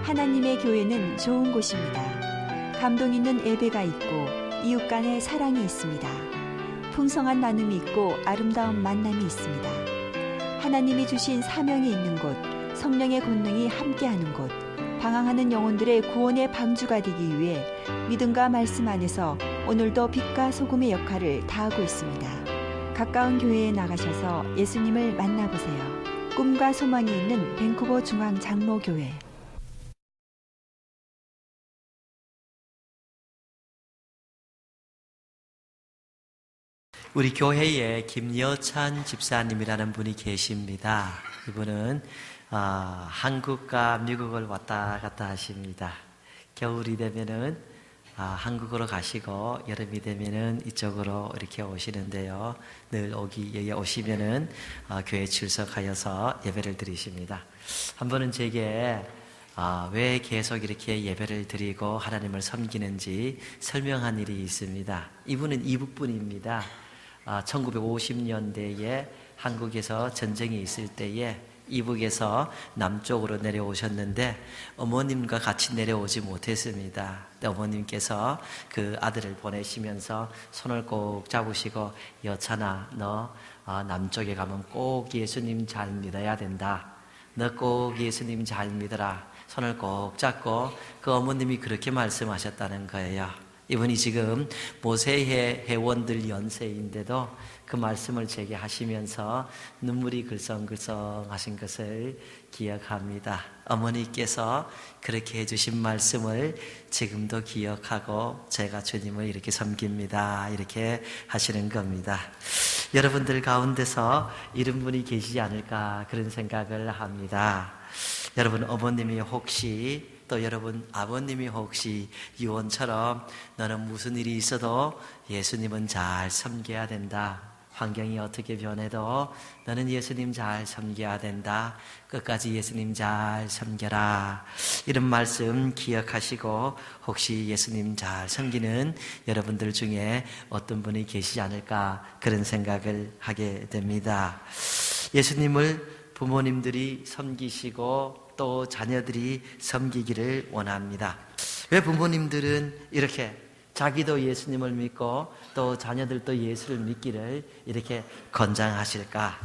하나님의 교회는 좋은 곳입니다. 감동 있는 예배가 있고 이웃 간의 사랑이 있습니다. 풍성한 나눔이 있고 아름다운 만남이 있습니다. 하나님이 주신 사명이 있는 곳, 성령의 권능이 함께하는 곳, 방황하는 영혼들의 구원의 방주가 되기 위해 믿음과 말씀 안에서 오늘도 빛과 소금의 역할을 다하고 있습니다. 가까운 교회에 나가셔서 예수님을 만나보세요. 꿈과 소망이 있는 밴쿠버 중앙장로교회. 우리 교회에 김여찬 집사님이라는 분이 계십니다. 이분은 한국과 미국을 왔다 갔다 하십니다. 겨울이 되면은 한국으로 가시고 여름이 되면은 이쪽으로 이렇게 오시는데요. 늘 여기 오시면은 교회 출석하여서 예배를 드리십니다. 한 번은 제게 왜 계속 이렇게 예배를 드리고 하나님을 섬기는지 설명한 일이 있습니다. 이분은 이북 분입니다. 1950년대에 한국에서 전쟁이 있을 때에 이북에서 남쪽으로 내려오셨는데 어머님과 같이 내려오지 못했습니다. 어머님께서 그 아들을 보내시면서 손을 꼭 잡으시고 여찬아, 너 남쪽에 가면 꼭 예수님 잘 믿어야 된다. 너 꼭 예수님 잘 믿어라. 손을 꼭 잡고 그 어머님이 그렇게 말씀하셨다는 거예요. 이분이 지금 모세의 회원들 연세인데도 그 말씀을 제게 하시면서 눈물이 글썽글썽 하신 것을 기억합니다. 어머니께서 그렇게 해주신 말씀을 지금도 기억하고 제가 주님을 이렇게 섬깁니다. 이렇게 하시는 겁니다. 여러분들 가운데서 이런 분이 계시지 않을까 그런 생각을 합니다. 여러분 어머님이 혹시 또 여러분 아버님이 혹시 유언처럼 너는 무슨 일이 있어도 예수님은 잘 섬겨야 된다. 환경이 어떻게 변해도 너는 예수님 잘 섬겨야 된다. 끝까지 예수님 잘 섬겨라. 이런 말씀 기억하시고 혹시 예수님 잘 섬기는 여러분들 중에 어떤 분이 계시지 않을까 그런 생각을 하게 됩니다. 예수님을 부모님들이 섬기시고 또 자녀들이 섬기기를 원합니다. 왜 부모님들은 이렇게 자기도 예수님을 믿고 또 자녀들도 예수를 믿기를 이렇게 권장하실까?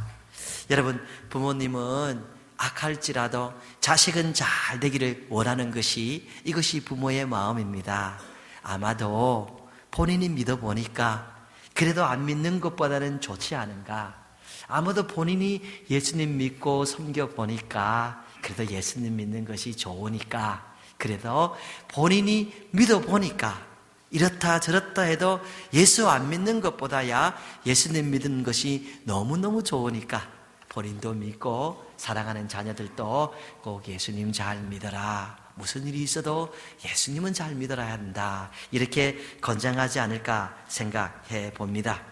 여러분 부모님은 악할지라도 자식은 잘 되기를 원하는 것이 이것이 부모의 마음입니다. 아마도 본인이 믿어보니까 그래도 안 믿는 것보다는 좋지 않은가? 아마도 본인이 예수님 믿고 섬겨보니까 그래도 예수님 믿는 것이 좋으니까 그래도 본인이 믿어보니까 이렇다 저렇다 해도 예수 안 믿는 것보다야 예수님 믿는 것이 너무너무 좋으니까 본인도 믿고 사랑하는 자녀들도 꼭 예수님 잘 믿어라. 무슨 일이 있어도 예수님은 잘 믿어야 한다. 이렇게 권장하지 않을까 생각해 봅니다.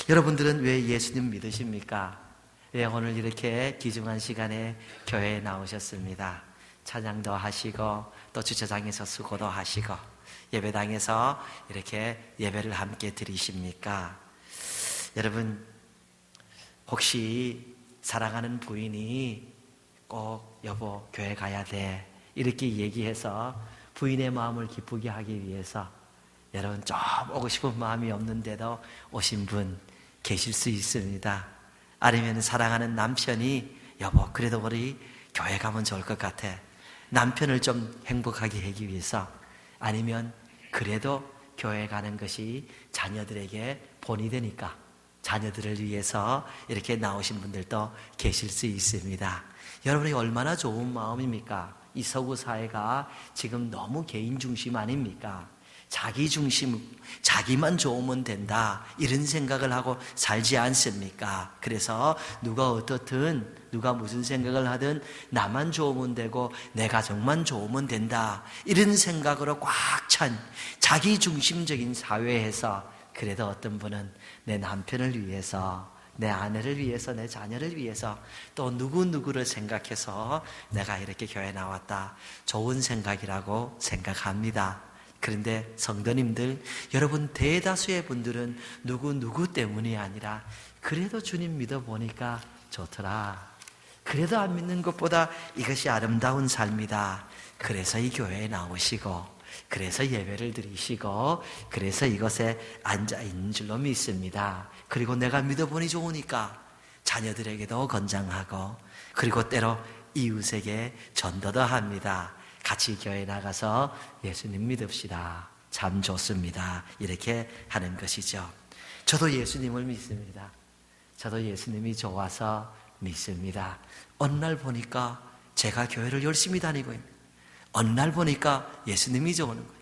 여러분들은 왜 예수님 믿으십니까? 왜 오늘 이렇게 귀중한 시간에 교회에 나오셨습니다. 찬양도 하시고 또 주차장에서 수고도 하시고 예배당에서 이렇게 예배를 함께 드리십니까? 여러분 혹시 사랑하는 부인이 꼭 여보 교회 가야 돼 이렇게 얘기해서 부인의 마음을 기쁘게 하기 위해서 여러분 좀 오고 싶은 마음이 없는데도 오신 분 계실 수 있습니다. 아니면 사랑하는 남편이 여보 그래도 우리 교회 가면 좋을 것 같아. 남편을 좀 행복하게 하기 위해서 아니면 그래도 교회 가는 것이 자녀들에게 본이 되니까 자녀들을 위해서 이렇게 나오신 분들도 계실 수 있습니다. 여러분이 얼마나 좋은 마음입니까? 이 서구 사회가 지금 너무 개인 중심 아닙니까? 자기 중심, 자기만 좋으면 된다 이런 생각을 하고 살지 않습니까? 그래서 누가 어떻든 누가 무슨 생각을 하든 나만 좋으면 되고 내 가정만 좋으면 된다 이런 생각으로 꽉 찬 자기 중심적인 사회에서 그래도 어떤 분은 내 남편을 위해서 내 아내를 위해서 내 자녀를 위해서 또 누구누구를 생각해서 내가 이렇게 교회 나왔다 좋은 생각이라고 생각합니다. 그런데 성도님들 여러분 대다수의 분들은 누구 때문이 아니라 그래도 주님 믿어보니까 좋더라. 그래도 안 믿는 것보다 이것이 아름다운 삶이다. 그래서 이 교회에 나오시고, 그래서 예배를 드리시고, 그래서 이것에 앉아있는 줄로 믿습니다. 그리고 내가 믿어보니 좋으니까 자녀들에게도 권장하고, 그리고 때로 이웃에게 전도도 합니다. 같이 교회에 나가서 예수님 믿읍시다. 참 좋습니다. 이렇게 하는 것이죠. 저도 예수님을 믿습니다. 저도 예수님이 좋아서 믿습니다. 어느 날 보니까 제가 교회를 열심히 다니고 있는, 어느 날 보니까 예수님이 좋은 거예요.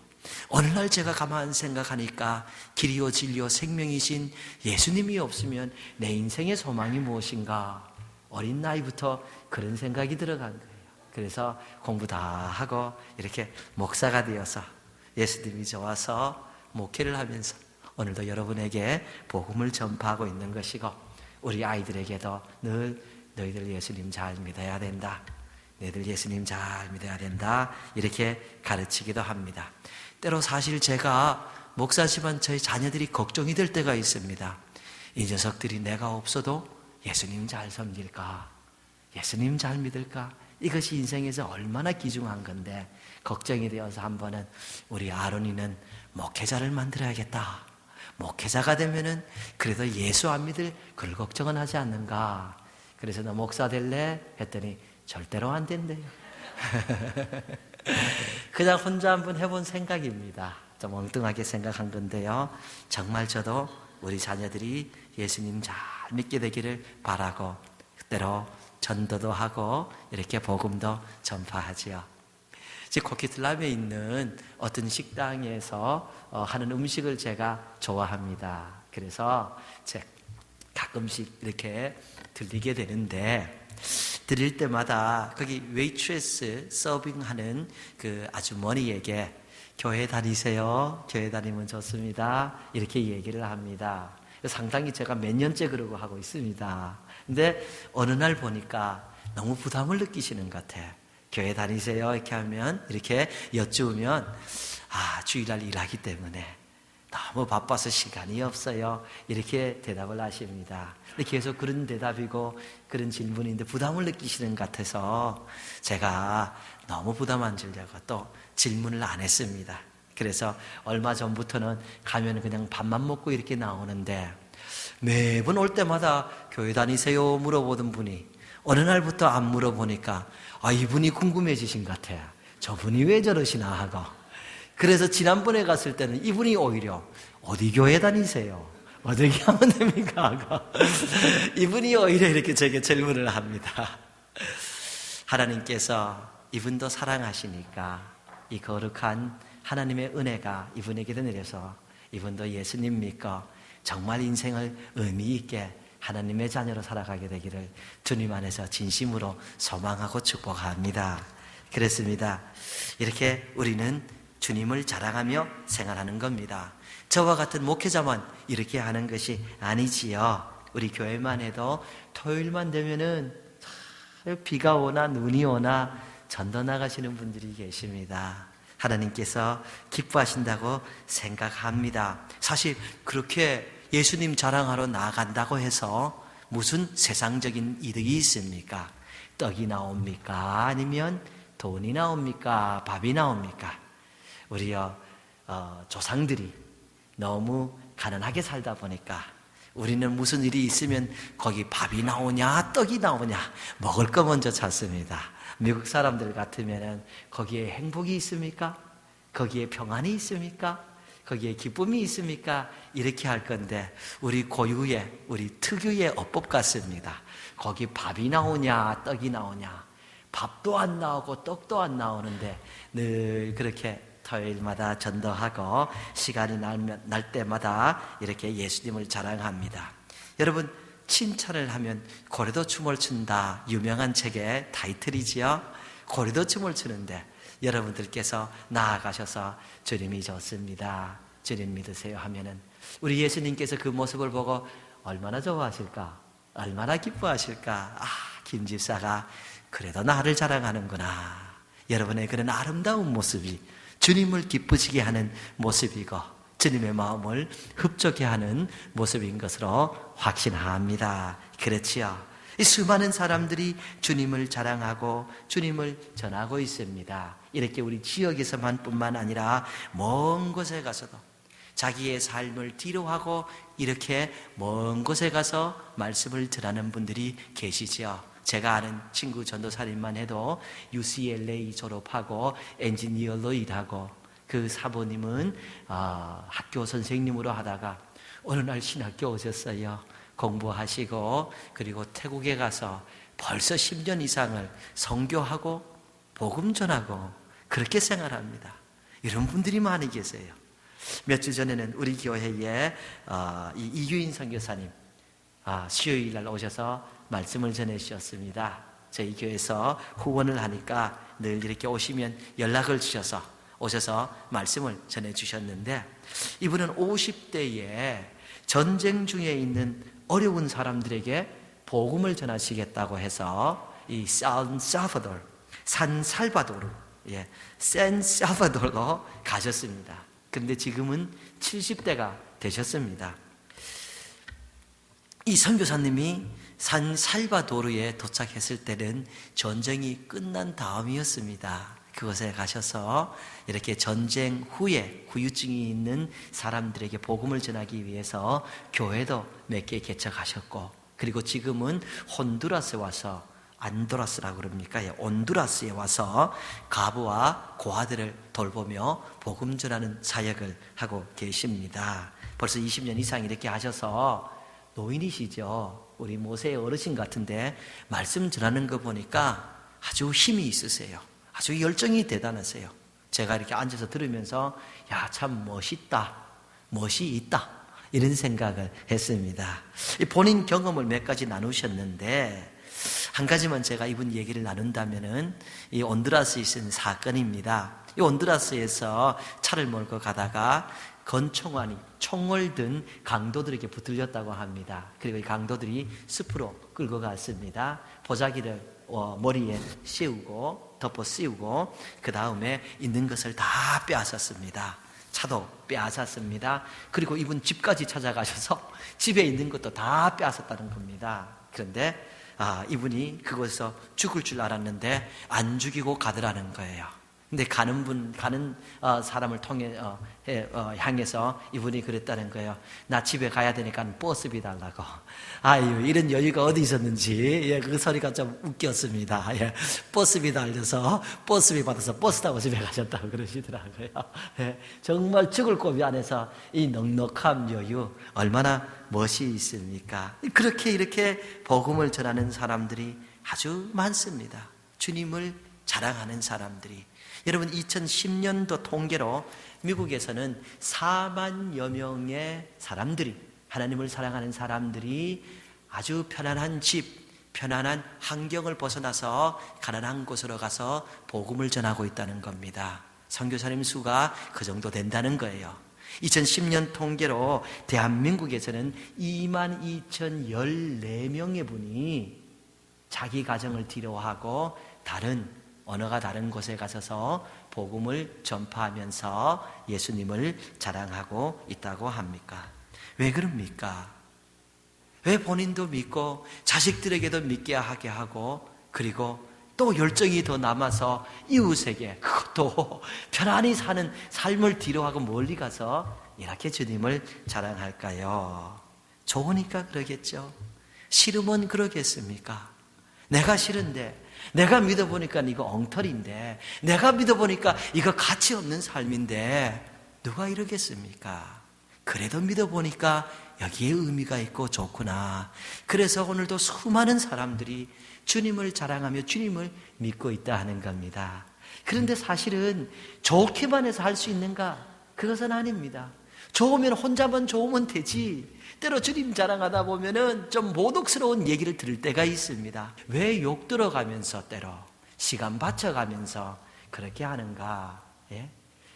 어느 날 제가 가만 생각하니까 길이요 진리요 생명이신 예수님이 없으면 내 인생의 소망이 무엇인가? 어린 나이부터 그런 생각이 들어간 거예요. 그래서 공부 다 하고 이렇게 목사가 되어서 예수님이 좋아서 목회를 하면서 오늘도 여러분에게 복음을 전파하고 있는 것이고, 우리 아이들에게도 늘 너희들 예수님 잘 믿어야 된다. 너희들 예수님 잘 믿어야 된다. 이렇게 가르치기도 합니다. 때로 사실 제가 목사지만 저희 자녀들이 걱정이 될 때가 있습니다. 이 녀석들이 내가 없어도 예수님 잘 섬길까? 예수님 잘 믿을까? 이것이 인생에서 얼마나 귀중한 건데 걱정이 되어서 한 번은 우리 아론이는 목회자를 만들어야겠다. 목회자가 되면은 그래도 예수 안 믿을 그럴 걱정은 하지 않는가. 그래서 너 목사 될래? 했더니 절대로 안 된대요. 그냥 혼자 한번 해본 생각입니다. 좀 엉뚱하게 생각한 건데요. 정말 저도 우리 자녀들이 예수님 잘 믿게 되기를 바라고, 그때로 전도도 하고 이렇게 복음도 전파하지요. 지금 코키틀람에 있는 어떤 식당에서 하는 음식을 제가 좋아합니다. 그래서 가끔씩 이렇게 들리게 되는데, 들릴 때마다 거기 웨이트레스 서빙하는 그 아주머니에게 교회 다니세요? 교회 다니면 좋습니다. 이렇게 얘기를 합니다. 상당히 제가 몇 년째 그러고 하고 있습니다. 근데 어느 날 보니까 너무 부담을 느끼시는 것 같아요. 교회 다니세요? 이렇게 하면, 이렇게 여쭈면, 주일날 일하기 때문에 너무 바빠서 시간이 없어요. 이렇게 대답을 하십니다. 근데 계속 그런 대답이고 그런 질문인데 부담을 느끼시는 것 같아서 제가 너무 부담 안 주려고 또 질문을 안 했습니다. 그래서 얼마 전부터는 가면 그냥 밥만 먹고 이렇게 나오는데, 매번 올 때마다 교회 다니세요? 물어보던 분이 어느 날부터 안 물어보니까 이분이 궁금해지신 것 같아요. 저분이 왜 저러시나 하고. 그래서 지난번에 갔을 때는 이분이 오히려 어디 교회 다니세요? 어떻게 하면 됩니까? 하고 이분이 오히려 이렇게 제게 질문을 합니다. 하나님께서 이분도 사랑하시니까 이 거룩한 하나님의 은혜가 이분에게도 내려서 이분도 예수님 믿고 정말 인생을 의미 있게 하나님의 자녀로 살아가게 되기를 주님 안에서 진심으로 소망하고 축복합니다. 그렇습니다. 이렇게 우리는 주님을 자랑하며 생활하는 겁니다. 저와 같은 목회자만 이렇게 하는 것이 아니지요. 우리 교회만 해도 토요일만 되면은 비가 오나 눈이 오나 전도 나가시는 분들이 계십니다. 하나님께서 기뻐하신다고 생각합니다. 사실 그렇게 예수님 자랑하러 나간다고 해서 무슨 세상적인 이득이 있습니까? 떡이 나옵니까? 아니면 돈이 나옵니까? 밥이 나옵니까? 우리요 조상들이 너무 가난하게 살다 보니까 우리는 무슨 일이 있으면 거기 밥이 나오냐 떡이 나오냐 먹을 거 먼저 찾습니다. 미국 사람들 같으면 거기에 행복이 있습니까? 거기에 평안이 있습니까? 거기에 기쁨이 있습니까? 이렇게 할 건데 우리 고유의 우리 특유의 어법 같습니다. 거기 밥이 나오냐 떡이 나오냐, 밥도 안 나오고 떡도 안 나오는데 늘 그렇게 토요일마다 전도하고 시간이 날 때마다 이렇게 예수님을 자랑합니다. 여러분, 칭찬을 하면 고래도 춤을 춘다, 유명한 책의 타이틀이지요. 고래도 춤을 추는데 여러분들께서 나아가셔서 주님이 좋습니다, 주님 믿으세요 하면은 우리 예수님께서 그 모습을 보고 얼마나 좋아하실까, 얼마나 기뻐하실까. 김 집사가 그래도 나를 자랑하는구나. 여러분의 그런 아름다운 모습이 주님을 기쁘시게 하는 모습이고 주님의 마음을 흡족해 하는 모습인 것으로 확신합니다. 그렇지요. 이 수많은 사람들이 주님을 자랑하고 주님을 전하고 있습니다. 이렇게 우리 지역에서만 뿐만 아니라 먼 곳에 가서도 자기의 삶을 뒤로하고 이렇게 먼 곳에 가서 말씀을 전하는 분들이 계시죠. 제가 아는 친구 전도사님만 해도 UCLA 졸업하고 엔지니어로 일하고, 그 사모님은 학교 선생님으로 하다가 어느 날 신학교 오셨어요. 공부하시고 그리고 태국에 가서 벌써 10년 이상을 선교하고 복음 전하고 그렇게 생활합니다. 이런 분들이 많이 계세요. 몇 주 전에는 우리 교회에 이규인 선교사님 수요일 날 오셔서 말씀을 전해주셨습니다. 저희 교회에서 후원을 하니까 늘 이렇게 오시면 연락을 주셔서 오셔서 말씀을 전해주셨는데, 이분은 50대에 전쟁 중에 있는 어려운 사람들에게 복음을 전하시겠다고 해서 이 산살바도르로 가셨습니다. 그런데 지금은 70대가 되셨습니다. 이 선교사님이 산살바도르에 도착했을 때는 전쟁이 끝난 다음이었습니다. 그곳에 가셔서 이렇게 전쟁 후에 후유증이 있는 사람들에게 복음을 전하기 위해서 교회도 몇 개 개척하셨고, 그리고 지금은 혼두라스에 와서, 안도라스라고 그럽니까? 온두라스에 와서 가부와 고아들을 돌보며 복음 전하는 사역을 하고 계십니다. 벌써 20년 이상 이렇게 하셔서 노인이시죠. 우리 모세의 어르신 같은데 말씀 전하는 거 보니까 아주 힘이 있으세요. 아주 열정이 대단하세요. 제가 이렇게 앉아서 들으면서 참 멋있다, 멋이 있다, 이런 생각을 했습니다. 본인 경험을 몇 가지 나누셨는데, 한 가지만 제가 이분 얘기를 나눈다면은 이 온두라스에 있는 사건입니다. 이 온두라스에서 차를 몰고 가다가 건총환이 총을 든 강도들에게 붙들렸다고 합니다. 그리고 이 강도들이 숲으로 끌고 갔습니다. 보자기를 머리에 씌우고 덮어 씌우고 그 다음에 있는 것을 다 빼앗았습니다. 차도 빼앗았습니다. 그리고 이분 집까지 찾아가셔서 집에 있는 것도 다 빼앗았다는 겁니다. 그런데 이분이 그곳에서 죽을 줄 알았는데 안 죽이고 가더라는 거예요. 근데 가는 사람을 향해서 이분이 그랬다는 거예요. 나 집에 가야 되니까 버스비 달라고. 아유, 이런 여유가 어디 있었는지, 그 소리가 좀 웃겼습니다. 버스비 달려서 버스비 받아서 버스 타고 집에 가셨다고 그러시더라고요. 정말 죽을 고비 안에서 이 넉넉한 여유, 얼마나 멋이 있습니까? 그렇게 이렇게 복음을 전하는 사람들이 아주 많습니다. 주님을 자랑하는 사람들이. 여러분, 2010년도 통계로 미국에서는 4만여 명의 사람들이, 하나님을 사랑하는 사람들이 아주 편안한 집, 편안한 환경을 벗어나서 가난한 곳으로 가서 복음을 전하고 있다는 겁니다. 선교사님 수가 그 정도 된다는 거예요. 2010년 통계로 대한민국에서는 22,014명의 분이 자기 가정을 뒤로하고 언어가 다른 곳에 가셔서 복음을 전파하면서 예수님을 자랑하고 있다고 합니까? 왜 그럽니까? 왜 본인도 믿고 자식들에게도 믿게 하게 하고, 그리고 또 열정이 더 남아서 이웃에게, 그것도 편안히 사는 삶을 뒤로하고 멀리 가서 이렇게 주님을 자랑할까요? 좋으니까 그러겠죠. 싫으면 그러겠습니까? 내가 싫은데, 내가 믿어보니까 이거 엉터리인데, 내가 믿어보니까 이거 가치 없는 삶인데 누가 이러겠습니까? 그래도 믿어보니까 여기에 의미가 있고 좋구나. 그래서 오늘도 수많은 사람들이 주님을 자랑하며 주님을 믿고 있다 하는 겁니다. 그런데 사실은 좋게만 해서 할 수 있는가? 그것은 아닙니다. 좋으면 혼자만 좋으면 되지. 때로 주님 자랑하다 보면은 좀 모독스러운 얘기를 들을 때가 있습니다. 왜 욕 들어가면서 때로 시간 바쳐가면서 그렇게 하는가?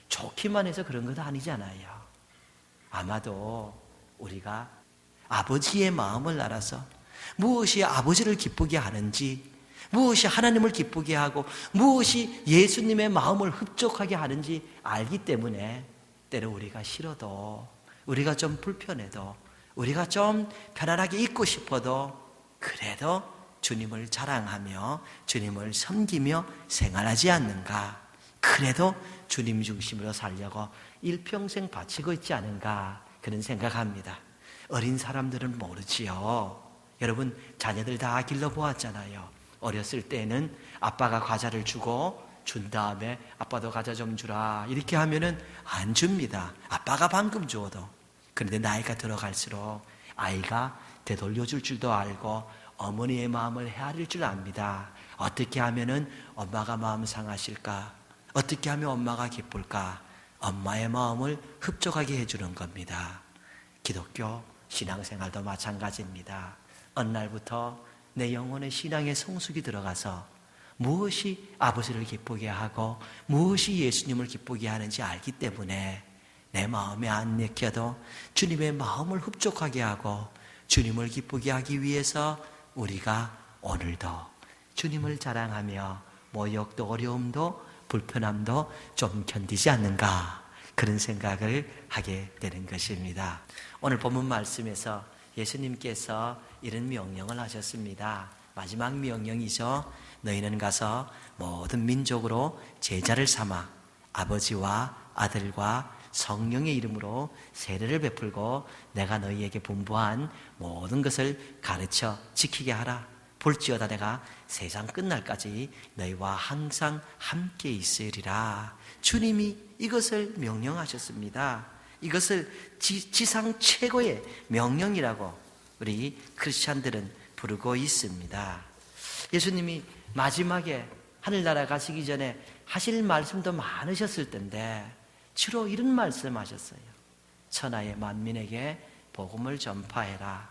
좋기만 해서 그런 건 아니잖아요. 아마도 우리가 아버지의 마음을 알아서 무엇이 아버지를 기쁘게 하는지, 무엇이 하나님을 기쁘게 하고 무엇이 예수님의 마음을 흡족하게 하는지 알기 때문에 때로 우리가 싫어도, 우리가 좀 불편해도, 우리가 좀 편안하게 있고 싶어도 그래도 주님을 자랑하며 주님을 섬기며 생활하지 않는가? 그래도 주님 중심으로 살려고 일평생 바치고 있지 않은가? 그런 생각합니다. 어린 사람들은 모르지요. 여러분, 자녀들 다 길러보았잖아요. 어렸을 때는 아빠가 과자를 주고 준 다음에 아빠도 과자 좀 주라 이렇게 하면은 안 줍니다. 아빠가 방금 주어도. 그런데 나이가 들어갈수록 아이가 되돌려줄 줄도 알고 어머니의 마음을 헤아릴 줄 압니다. 어떻게 하면은 엄마가 마음 상하실까? 어떻게 하면 엄마가 기쁠까? 엄마의 마음을 흡족하게 해주는 겁니다. 기독교 신앙생활도 마찬가지입니다. 어느 날부터 내 영혼의 신앙의 성숙이 들어가서 무엇이 아버지를 기쁘게 하고 무엇이 예수님을 기쁘게 하는지 알기 때문에 내 마음에 안 내켜도 주님의 마음을 흡족하게 하고 주님을 기쁘게 하기 위해서 우리가 오늘도 주님을 자랑하며 모욕도 어려움도 불편함도 좀 견디지 않는가, 그런 생각을 하게 되는 것입니다. 오늘 본문 말씀에서 예수님께서 이런 명령을 하셨습니다. 마지막 명령이죠. 너희는 가서 모든 민족으로 제자를 삼아 아버지와 아들과 성령의 이름으로 세례를 베풀고 내가 너희에게 분부한 모든 것을 가르쳐 지키게 하라. 볼지어다 내가 세상 끝날까지 너희와 항상 함께 있으리라. 주님이 이것을 명령하셨습니다. 이것을 지상 최고의 명령이라고 우리 크리스찬들은 부르고 있습니다. 예수님이 마지막에 하늘나라 가시기 전에 하실 말씀도 많으셨을 텐데 주로 이런 말씀하셨어요. 천하의 만민에게 복음을 전파해라.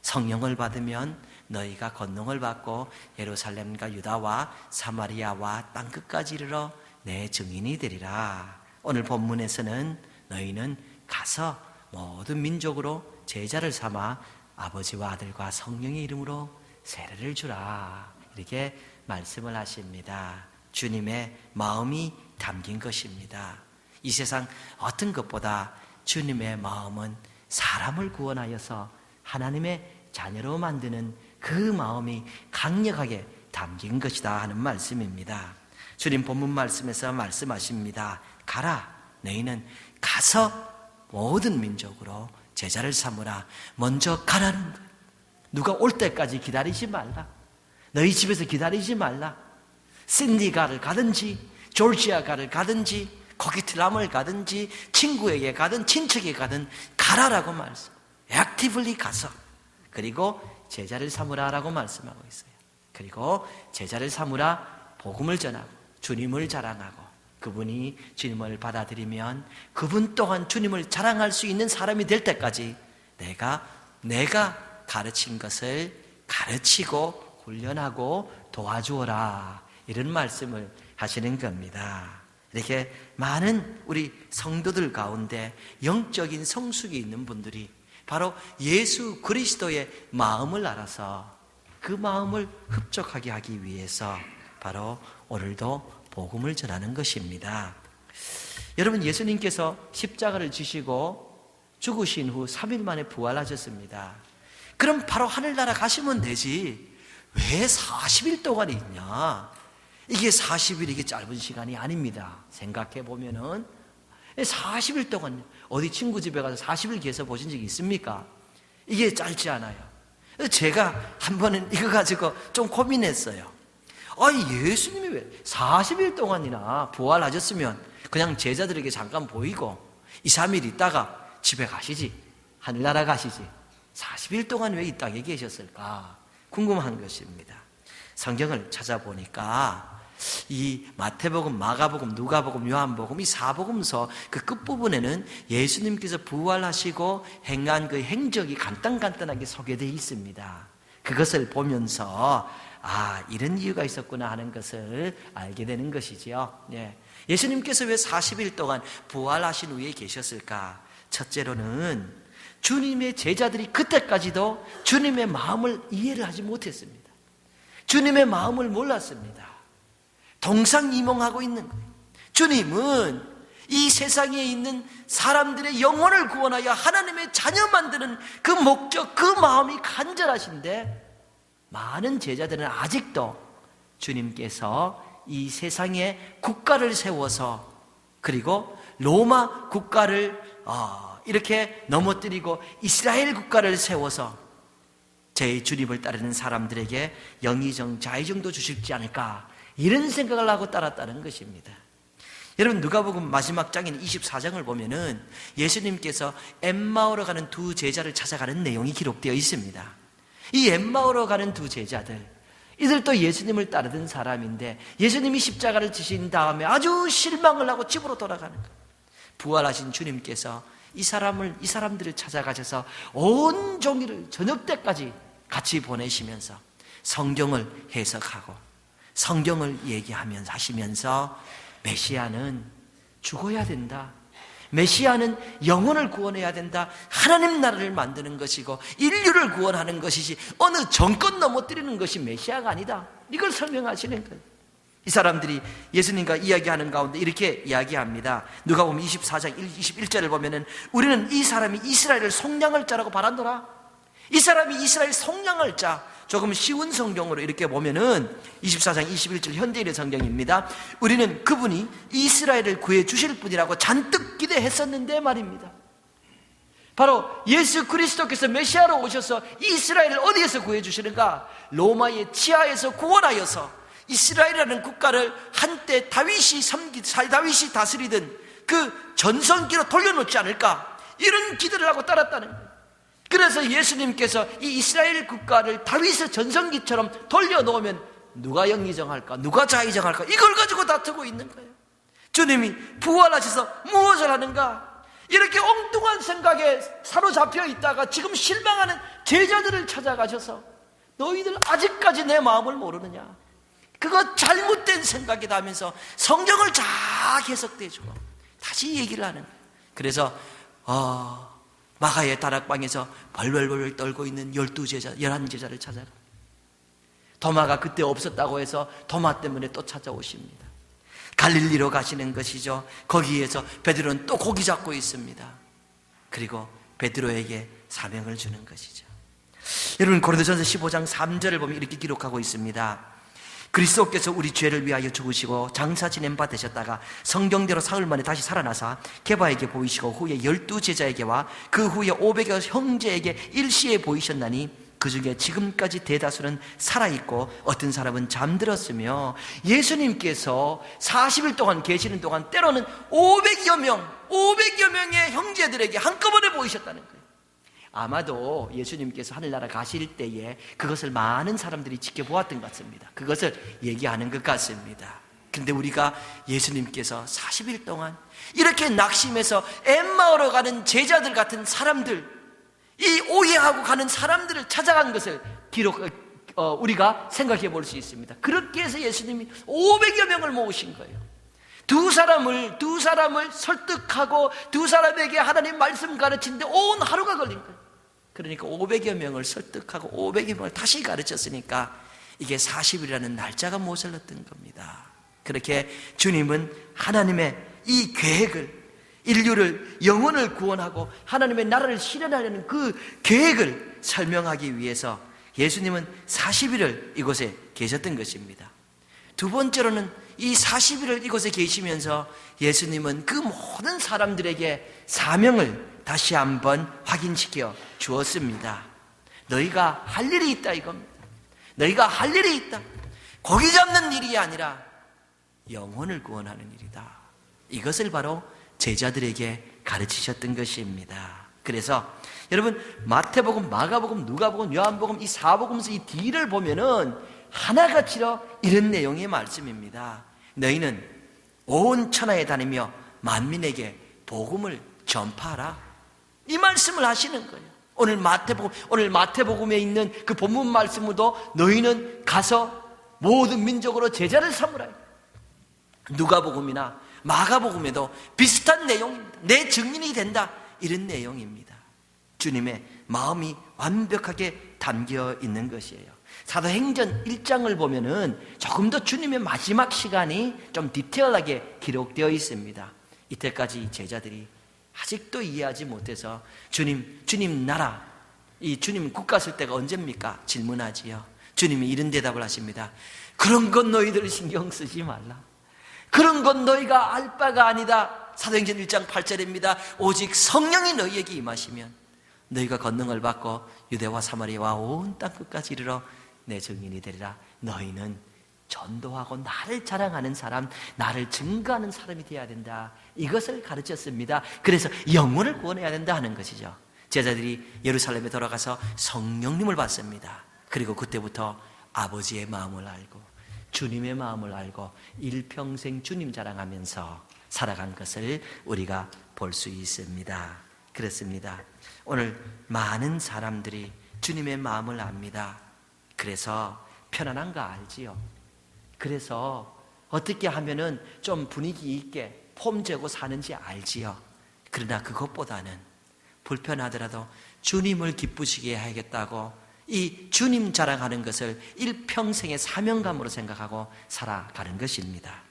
성령을 받으면 너희가 권능을 받고 예루살렘과 유다와 사마리아와 땅끝까지 이르러 내 증인이 되리라. 오늘 본문에서는 너희는 가서 모든 민족으로 제자를 삼아 아버지와 아들과 성령의 이름으로 세례를 주라. 이렇게 말씀을 하십니다. 주님의 마음이 담긴 것입니다. 이 세상 어떤 것보다 주님의 마음은 사람을 구원하여서 하나님의 자녀로 만드는 그 마음이 강력하게 담긴 것이다 하는 말씀입니다. 주님 본문 말씀에서 말씀하십니다. 가라. 너희는 가서 모든 민족으로 제자를 삼으라. 먼저 가라는 거예요. 누가 올 때까지 기다리지 말라. 너희 집에서 기다리지 말라. 신디가를 가든지 조지아가를 가든지 코키틀람을 가든지 친구에게 가든 친척에게 가든 가라라고 말씀. 액티블리 가서 그리고 제자를 삼으라라고 말씀하고 있어요. 그리고 제자를 삼으라, 복음을 전하고 주님을 자랑하고 그분이 주님을 받아들이면 그분 또한 주님을 자랑할 수 있는 사람이 될 때까지 내가 가르친 것을 가르치고 훈련하고 도와주어라, 이런 말씀을 하시는 겁니다. 이렇게 많은 우리 성도들 가운데 영적인 성숙이 있는 분들이 바로 예수 그리스도의 마음을 알아서 그 마음을 흡족하게 하기 위해서 바로 오늘도 복음을 전하는 것입니다. 여러분, 예수님께서 십자가를 지시고 죽으신 후 3일 만에 부활하셨습니다. 그럼 바로 하늘나라 가시면 되지 왜 40일 동안 있냐? 이게 40일, 이게 짧은 시간이 아닙니다. 생각해 보면은 40일 동안 어디 친구 집에 가서 40일 계서 보신 적이 있습니까? 이게 짧지 않아요. 제가 한 번은 이거 가지고 좀 고민했어요. 예수님이 왜 40일 동안이나 부활하셨으면 그냥 제자들에게 잠깐 보이고 2, 3일 있다가 집에 가시지, 하늘나라 가시지 40일 동안 왜 이 땅에 계셨을까 궁금한 것입니다. 성경을 찾아보니까 이 마태복음, 마가복음, 누가복음, 요한복음 이 4복음서 그 끝부분에는 예수님께서 부활하시고 행한 그 행적이 간단하게 소개되어 있습니다. 그것을 보면서 이런 이유가 있었구나 하는 것을 알게 되는 것이지요. 예수님께서 왜 40일 동안 부활하신 후에 계셨을까? 첫째로는 주님의 제자들이 그때까지도 주님의 마음을 이해를 하지 못했습니다. 주님의 마음을 몰랐습니다. 동상이몽하고 있는 거예요. 주님은 이 세상에 있는 사람들의 영혼을 구원하여 하나님의 자녀 만드는 그 목적, 그 마음이 간절하신데 많은 제자들은 아직도 주님께서 이 세상에 국가를 세워서 그리고 로마 국가를 이렇게 넘어뜨리고 이스라엘 국가를 세워서 제 주님을 따르는 사람들에게 영의정, 자의정도 주실지 않을까 이런 생각을 하고 따랐다는 것입니다. 여러분 누가복음 마지막 장인 24장을 보면은 예수님께서 엠마오로 가는 두 제자를 찾아가는 내용이 기록되어 있습니다. 이 엠마오로 가는 두 제자들, 이들도 예수님을 따르던 사람인데 예수님이 십자가를 지신 다음에 아주 실망을 하고 집으로 돌아가는 거예요. 부활하신 주님께서 이 사람들을 찾아가셔서 온 종일을 저녁 때까지 같이 보내시면서 성경을 해석하고 성경을 얘기하면서 하시면서 메시아는 죽어야 된다. 메시아는 영혼을 구원해야 된다. 하나님 나라를 만드는 것이고 인류를 구원하는 것이지 어느 정권 넘어뜨리는 것이 메시아가 아니다. 이걸 설명하시는 거예요. 이 사람들이 예수님과 이야기하는 가운데 이렇게 이야기합니다. 누가복음 24장 21절을 보면은 우리는 이 사람이 이스라엘을 속량할 자라고 바란도라. 이 사람이 이스라엘 속량할 자. 조금 쉬운 성경으로 이렇게 보면은 24장 21절 현대인의 성경입니다. 우리는 그분이 이스라엘을 구해 주실 분이라고 잔뜩 기대했었는데 말입니다. 바로 예수 그리스도께서 메시아로 오셔서 이스라엘을 어디에서 구해 주시는가? 로마의 치하에서 구원하여서 이스라엘이라는 국가를 한때 다윗이 다스리던 그 전성기로 돌려놓지 않을까? 이런 기대를 하고 따랐다는 거예요. 그래서 예수님께서 이 이스라엘 국가를 다윗의 전성기처럼 돌려놓으면 누가 영의정할까? 누가 자의정할까? 이걸 가지고 다투고 있는 거예요. 주님이 부활하셔서 무엇을 하는가? 이렇게 엉뚱한 생각에 사로잡혀 있다가 지금 실망하는 제자들을 찾아가셔서 너희들 아직까지 내 마음을 모르느냐? 그거 잘못된 생각이다 하면서 성경을 잘 해석해주고 다시 얘기를 하는 거예요. 그래서 마가의 다락방에서 벌벌벌 떨고 있는 11제자를 찾아가. 도마가 그때 없었다고 해서 도마 때문에 또 찾아오십니다. 갈릴리로 가시는 것이죠. 거기에서 베드로는 또 고기 잡고 있습니다. 그리고 베드로에게 사명을 주는 것이죠. 여러분 고린도전서 15장 3절을 보면 이렇게 기록하고 있습니다. 그리스도께서 우리 죄를 위하여 죽으시고 장사 지낸 바 되셨다가 성경대로 사흘 만에 다시 살아나사 게바에게 보이시고 후에 12제자에게와 그 후에 500여 형제에게 일시에 보이셨나니 그 중에 지금까지 대다수는 살아있고 어떤 사람은 잠들었으며 예수님께서 40일 동안 계시는 동안 때로는 500여 명의 형제들에게 한꺼번에 보이셨다는 거예요. 아마도 예수님께서 하늘나라 가실 때에 그것을 많은 사람들이 지켜보았던 것 같습니다. 그것을 얘기하는 것 같습니다. 그런데 우리가 예수님께서 40일 동안 이렇게 낙심해서 엠마오로 가는 제자들 같은 사람들, 이 오해하고 가는 사람들을 찾아간 것을 우리가 생각해 볼 수 있습니다. 그렇게 해서 예수님이 500여 명을 모으신 거예요. 두 사람을 설득하고 두 사람에게 하나님 말씀 가르치는데 온 하루가 걸린 거예요. 그러니까 500여 명을 설득하고 500여 명을 다시 가르쳤으니까 이게 40일이라는 날짜가 모자랐던 겁니다. 그렇게 주님은 하나님의 이 계획을, 인류를, 영혼을 구원하고 하나님의 나라를 실현하려는 그 계획을 설명하기 위해서 예수님은 40일을 이곳에 계셨던 것입니다. 두 번째로는 이 40일을 이곳에 계시면서 예수님은 그 모든 사람들에게 사명을 다시 한번 확인시켜 주었습니다. 너희가 할 일이 있다 이겁니다. 너희가 할 일이 있다. 고기 잡는 일이 아니라 영혼을 구원하는 일이다. 이것을 바로 제자들에게 가르치셨던 것입니다. 그래서 여러분 마태복음, 마가복음, 누가복음, 요한복음 이 사복음서 이 뒤를 보면은 하나같이로 이런 내용의 말씀입니다. 너희는 온 천하에 다니며 만민에게 복음을 전파하라. 이 말씀을 하시는 거예요. 오늘 마태복음에 있는 그 본문 말씀으로 너희는 가서 모든 민족으로 제자를 삼으라. 누가복음이나 마가복음에도 비슷한 내용입니다. 내 증인이 된다. 이런 내용입니다. 주님의 마음이 완벽하게 담겨 있는 것이에요. 사도행전 1장을 보면은 조금 더 주님의 마지막 시간이 좀 디테일하게 기록되어 있습니다. 이때까지 제자들이 아직도 이해하지 못해서 주님 나라, 이 주님 국가 쓸 때가 언제입니까? 질문하지요. 주님이 이런 대답을 하십니다. 그런 건 너희들 신경 쓰지 말라. 그런 건 너희가 알 바가 아니다. 사도행전 1장 8절입니다. 오직 성령이 너희에게 임하시면 너희가 권능을 받고 유대와 사마리아와 온 땅 끝까지 이르러 내 증인이 되리라. 너희는 전도하고 나를 자랑하는 사람, 나를 증거하는 사람이 되어야 된다. 이것을 가르쳤습니다. 그래서 영혼을 구원해야 된다 하는 것이죠. 제자들이 예루살렘에 돌아가서 성령님을 받습니다. 그리고 그때부터 아버지의 마음을 알고 주님의 마음을 알고 일평생 주님 자랑하면서 살아간 것을 우리가 볼 수 있습니다. 그렇습니다. 오늘 많은 사람들이 주님의 마음을 압니다. 그래서 편안한 거 알지요? 그래서 어떻게 하면은 좀 분위기 있게 폼 재고 사는지 알지요? 그러나 그것보다는 불편하더라도 주님을 기쁘시게 해야겠다고 이 주님 자랑하는 것을 일평생의 사명감으로 생각하고 살아가는 것입니다.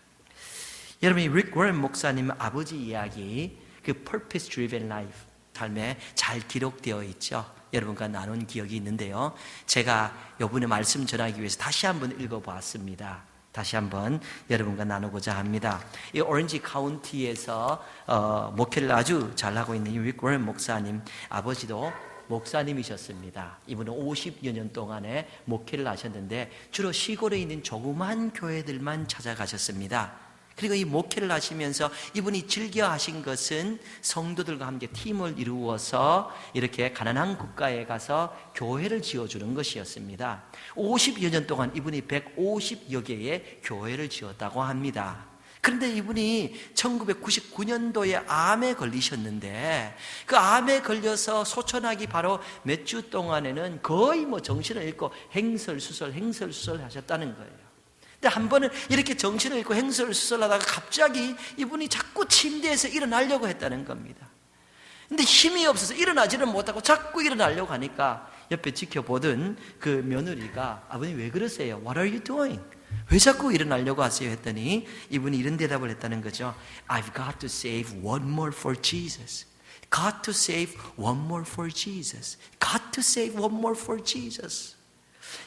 여러분이 릭 워런 목사님 아버지 이야기, 그 Purpose Driven Life 삶에 잘 기록되어 있죠. 여러분과 나눈 기억이 있는데요. 제가 이번에 말씀 전하기 위해서 다시 한번 읽어보았습니다. 다시 한번 여러분과 나누고자 합니다. 이 오렌지 카운티에서 목회를 아주 잘하고 있는 릭 워런 목사님 아버지도 목사님이셨습니다. 이분은 50여 년 동안에 목회를 하셨는데 주로 시골에 있는 조그만 교회들만 찾아가셨습니다. 그리고 이 목회를 하시면서 이분이 즐겨 하신 것은 성도들과 함께 팀을 이루어서 이렇게 가난한 국가에 가서 교회를 지어주는 것이었습니다. 50여 년 동안 이분이 150여 개의 교회를 지었다고 합니다. 그런데 이분이 1999년도에 암에 걸리셨는데 그 암에 걸려서 소천하기 바로 몇 주 동안에는 거의 정신을 잃고 행설수설 하셨다는 거예요. 근데 한 번은 이렇게 정신을 잃고 행설수설하다가 갑자기 이분이 자꾸 침대에서 일어나려고 했다는 겁니다. 근데 힘이 없어서 일어나지는 못하고 자꾸 일어나려고 하니까 옆에 지켜보던 그 며느리가 아버님 왜 그러세요? What are you doing? 왜 자꾸 일어나려고 하세요? 했더니 이분이 이런 대답을 했다는 거죠. I've got to save one more for Jesus. Got to save one more for Jesus. Got to save one more for Jesus.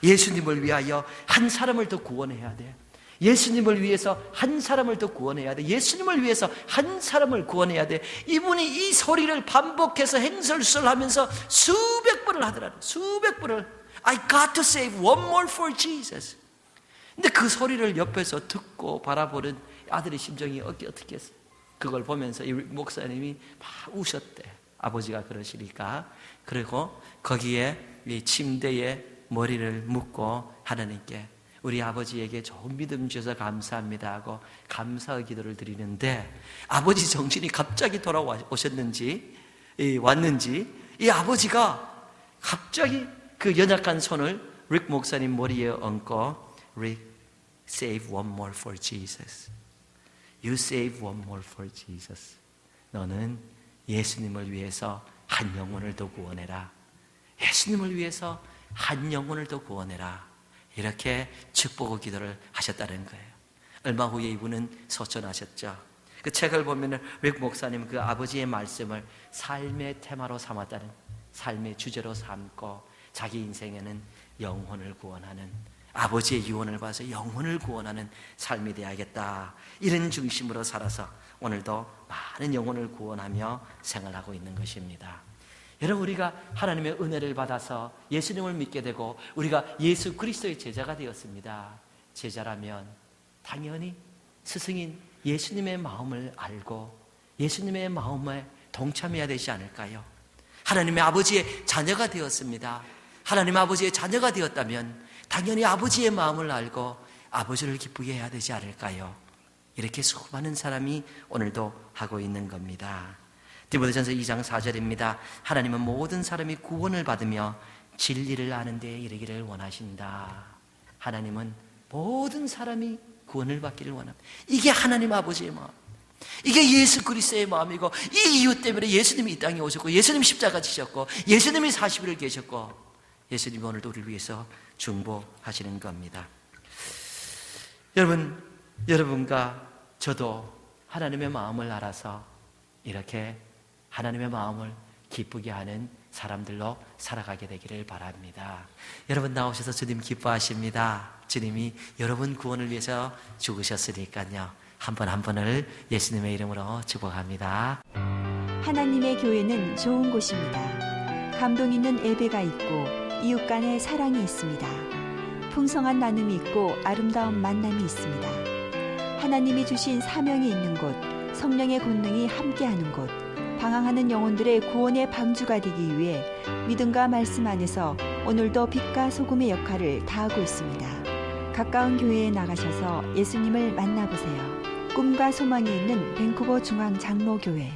예수님을 위하여 한 사람을 더 구원해야 돼. 예수님을 위해서 한 사람을 더 구원해야 돼. 예수님을 위해서 한 사람을 구원해야 돼. 이분이 이 소리를 반복해서 행설수설하면서 수백 번을 하더라고요. 수백 번을 I got to save one more for Jesus. 근데 그 소리를 옆에서 듣고 바라보는 아들의 심정이 어떻게 했어요? 그걸 보면서 이 목사님이 막 우셨대. 아버지가 그러시니까. 그리고 거기에 이 침대에 머리를 묻고 하나님께 우리 아버지에게 좋은 믿음 주셔서 감사합니다 하고 감사의 기도를 드리는데 아버지 정신이 갑자기 돌아오셨는지 왔는지 이 아버지가 갑자기 그 연약한 손을 릭 목사님 머리에 얹고 릭, save one more for Jesus. You save one more for Jesus. 너는 예수님을 위해서 한 영혼을 더 구원해라. 예수님을 위해서 한 영혼을 더 구원해라. 이렇게 축복의 기도를 하셨다는 거예요. 얼마 후에 이분은 소천하셨죠. 그 책을 보면 릭 목사님 그 아버지의 말씀을 삶의 테마로 삼았다는, 삶의 주제로 삼고 자기 인생에는 영혼을 구원하는, 아버지의 유언을 봐서 영혼을 구원하는 삶이 되어야겠다. 이런 중심으로 살아서 오늘도 많은 영혼을 구원하며 생활하고 있는 것입니다. 여러분, 우리가 하나님의 은혜를 받아서 예수님을 믿게 되고 우리가 예수 그리스도의 제자가 되었습니다. 제자라면 당연히 스승인 예수님의 마음을 알고 예수님의 마음에 동참해야 되지 않을까요? 하나님의 아버지의 자녀가 되었습니다. 하나님의 아버지의 자녀가 되었다면 당연히 아버지의 마음을 알고 아버지를 기쁘게 해야 되지 않을까요? 이렇게 수많은 사람이 오늘도 하고 있는 겁니다. 디모데전서 2장 4절입니다. 하나님은 모든 사람이 구원을 받으며 진리를 아는 데 이르기를 원하신다. 하나님은 모든 사람이 구원을 받기를 원합니다. 이게 하나님 아버지의 마음, 이게 예수 그리스도의 마음이고, 이 이유 때문에 예수님이 이 땅에 오셨고 예수님이 십자가 지셨고 예수님이 40일을 계셨고 예수님이 오늘도 우리를 위해서 중보하시는 겁니다. 여러분과 저도 하나님의 마음을 알아서 이렇게 하나님의 마음을 기쁘게 하는 사람들로 살아가게 되기를 바랍니다. 여러분 나오셔서 주님 기뻐하십니다. 주님이 여러분 구원을 위해서 죽으셨으니까요. 한 번 한 번을 예수님의 이름으로 축복합니다. 하나님의 교회는 좋은 곳입니다. 감동 있는 예배가 있고 이웃 간의 사랑이 있습니다. 풍성한 나눔이 있고 아름다운 만남이 있습니다. 하나님이 주신 사명이 있는 곳, 성령의 권능이 함께하는 곳, 방황하는 영혼들의 구원의 방주가 되기 위해 믿음과 말씀 안에서 오늘도 빛과 소금의 역할을 다하고 있습니다. 가까운 교회에 나가셔서 예수님을 만나보세요. 꿈과 소망이 있는 밴쿠버 중앙 장로교회.